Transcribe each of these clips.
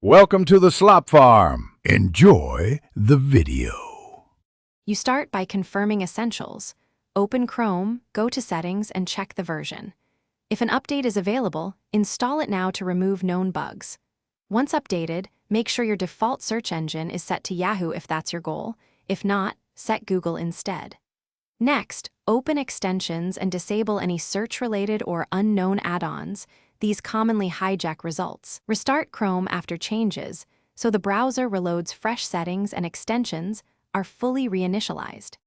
Welcome to the Slop Farm. Enjoy the video. You start by confirming essentials. Open Chrome, go to Settings, and check the version. If an update is available, install it now to remove known bugs. Once updated, make sure your default search engine is set to Yahoo if that's your goal. If not, set Google instead. Next, open extensions and disable any search-related or unknown add-ons. These commonly hijack results. Restart Chrome after changes, so the browser reloads fresh settings and extensions are fully reinitialized.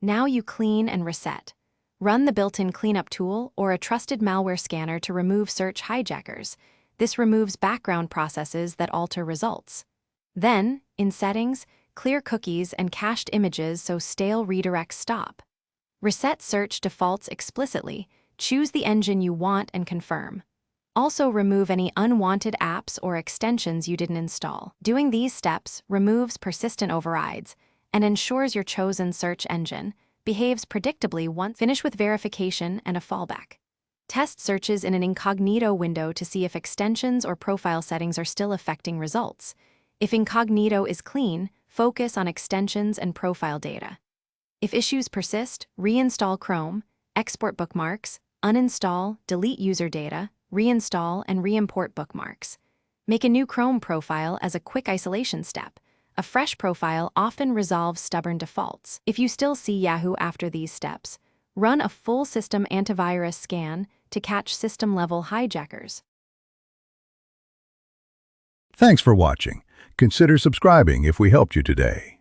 Now you clean and reset. Run the built-in cleanup tool or a trusted malware scanner to remove search hijackers. This removes background processes that alter results. Then, in Settings, clear cookies and cached images so stale redirects stop. Reset search defaults explicitly, choose the engine you want and confirm. Also remove any unwanted apps or extensions you didn't install. Doing these steps removes persistent overrides and ensures your chosen search engine behaves predictably once. Finish with verification and a fallback. Test searches in an incognito window to see if extensions or profile settings are still affecting results. If incognito is clean, focus on extensions and profile data. If issues persist, reinstall Chrome, export bookmarks, uninstall, delete user data, reinstall, and re-import bookmarks. Make a new Chrome profile as a quick isolation step. A fresh profile often resolves stubborn defaults. If you still see Yahoo after these steps, run a full system antivirus scan to catch system-level hijackers. Thanks for watching. Consider subscribing if we helped you today.